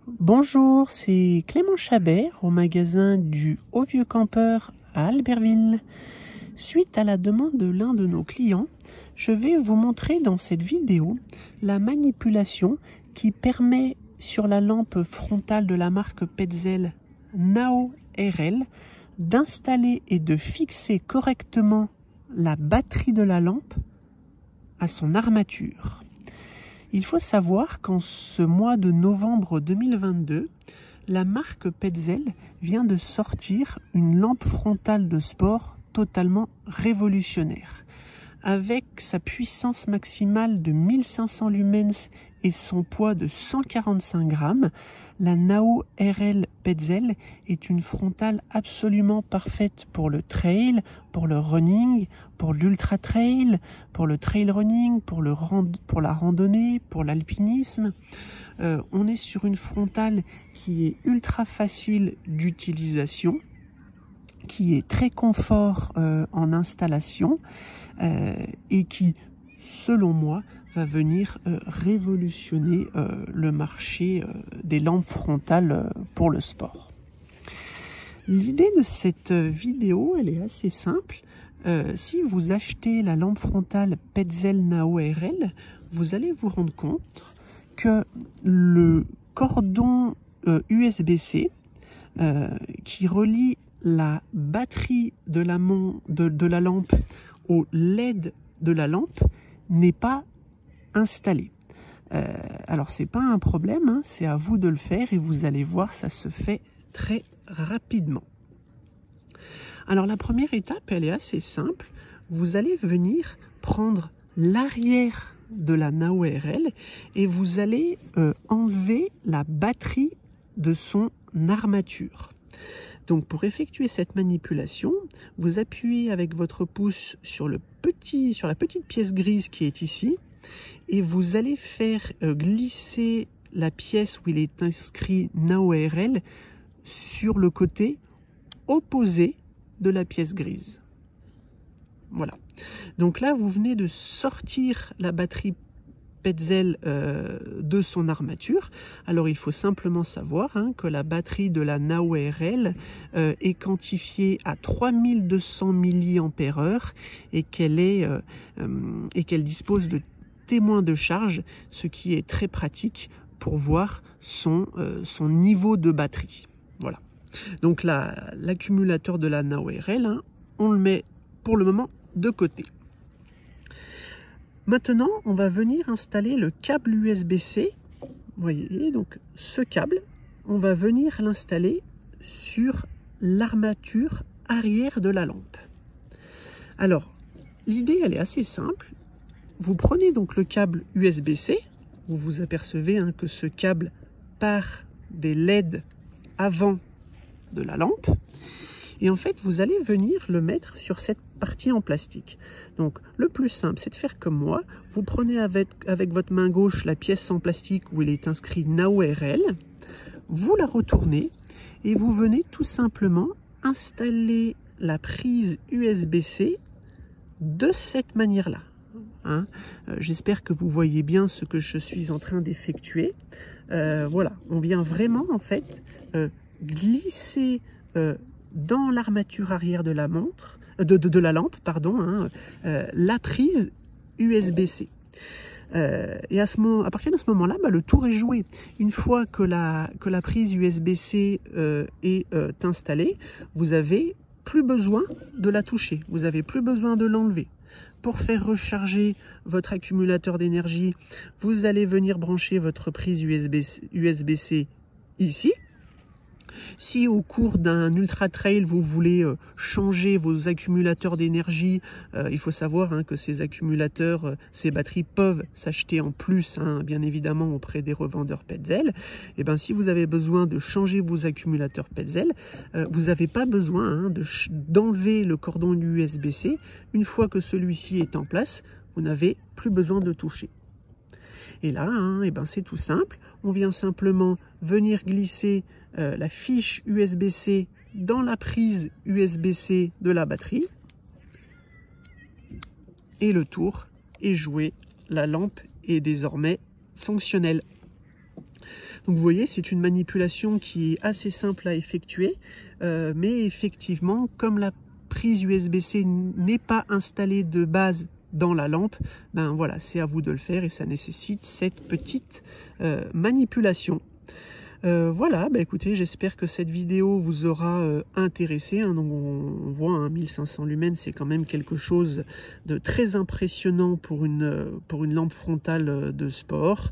Bonjour, c'est Clément Chabert au magasin du Haut Vieux Campeur à Albertville. Suite à la demande de l'un de nos clients, je vais vous montrer dans cette vidéo la manipulation qui permet sur la lampe frontale de la marque Petzl Nao RL d'installer et de fixer correctement la batterie de la lampe à son armature. Il faut savoir qu'en ce mois de novembre 2022, la marque Petzl vient de sortir une lampe frontale de sport totalement révolutionnaire. Avec sa puissance maximale de 1500 lumens et son poids de 145 grammes, la Nao RL Petzl est une frontale absolument parfaite pour le trail, pour le running, pour l'ultra trail, pour le trail running, pour la randonnée, pour l'alpinisme. On est sur une frontale qui est ultra facile d'utilisation, qui est très confort en installation et qui, selon moi, va venir révolutionner le marché des lampes frontales pour le sport. L'idée de cette vidéo, elle est assez simple. Si vous achetez la lampe frontale Petzl Nao RL, vous allez vous rendre compte que le cordon USB-C qui relie la batterie de la lampe au LED de la lampe n'est pas installé. Alors c'est pas un problème, hein, c'est à vous de le faire et vous allez voir, ça se fait très rapidement. Alors la première étape, elle est assez simple. Vous allez venir prendre l'arrière de la Nao RL et vous allez enlever la batterie de son armature. Donc pour effectuer cette manipulation, vous appuyez avec votre pouce sur la petite pièce grise qui est ici et vous allez faire glisser la pièce où il est inscrit Nao RL sur le côté opposé de la pièce grise. Voilà. Donc là, vous venez de sortir la batterie Petzl de son armature. Alors il faut simplement savoir que la batterie de la Nao RL est quantifiée à 3200 mAh et qu'elle dispose de témoins de charge, ce qui est très pratique pour voir son niveau de batterie. Voilà. Donc l'accumulateur de la Nao RL, on le met pour le moment de côté. Maintenant, on va venir installer le câble USB-C. Vous voyez, donc ce câble, on va venir l'installer sur l'armature arrière de la lampe. Alors, l'idée, elle est assez simple. Vous prenez donc le câble USB-C. Vous vous apercevez que ce câble part des LED avant de la lampe. Et en fait, vous allez venir le mettre sur cette partie en plastique. Donc, le plus simple, c'est de faire comme moi. Vous prenez avec votre main gauche la pièce en plastique où il est inscrit Nao RL. Vous la retournez et vous venez tout simplement installer la prise USB-C de cette manière-là. J'espère que vous voyez bien ce que je suis en train d'effectuer. Voilà, on vient vraiment en fait glisser dans l'armature arrière de la montre, de la lampe, pardon, la prise USB-C. Et à partir de ce moment-là, le tour est joué. Une fois que la prise USB-C est installée, vous n'avez plus besoin de la toucher, vous n'avez plus besoin de l'enlever. Pour faire recharger votre accumulateur d'énergie, vous allez venir brancher votre prise USB-C ici. Si au cours d'un ultra trail, vous voulez changer vos accumulateurs d'énergie, il faut savoir que ces accumulateurs, ces batteries peuvent s'acheter en plus, bien évidemment, auprès des revendeurs Petzl. Et bien, si vous avez besoin de changer vos accumulateurs Petzl, vous n'avez pas besoin d'enlever le cordon USB-C. Une fois que celui-ci est en place, vous n'avez plus besoin de toucher. Et là, c'est tout simple. On vient simplement venir glisser la fiche USB-C dans la prise USB-C de la batterie. Et le tour est joué. La lampe est désormais fonctionnelle. Donc vous voyez, c'est une manipulation qui est assez simple à effectuer, mais effectivement, comme la prise USB-C n'est pas installée de base dans la lampe, ben voilà, c'est à vous de le faire et ça nécessite cette petite manipulation. Voilà, bah écoutez, j'espère que cette vidéo vous aura intéressé. Hein. Donc on voit 1500 lumens, c'est quand même quelque chose de très impressionnant pour une lampe frontale de sport.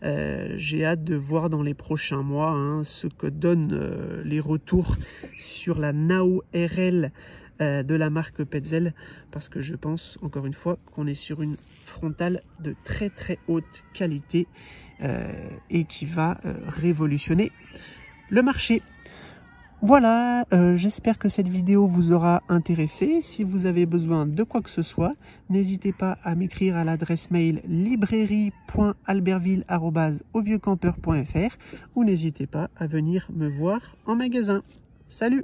J'ai hâte de voir dans les prochains mois hein, ce que donnent les retours sur la Nao RL de la marque Petzl, parce que je pense encore une fois qu'on est sur une frontale de très haute qualité et qui va révolutionner le marché. Voilà, j'espère que cette vidéo vous aura intéressé. Si vous avez besoin de quoi que ce soit, n'hésitez pas à m'écrire à l'adresse mail librairie.albertville@auvieuxcampeurs.fr ou n'hésitez pas à venir me voir en magasin. Salut!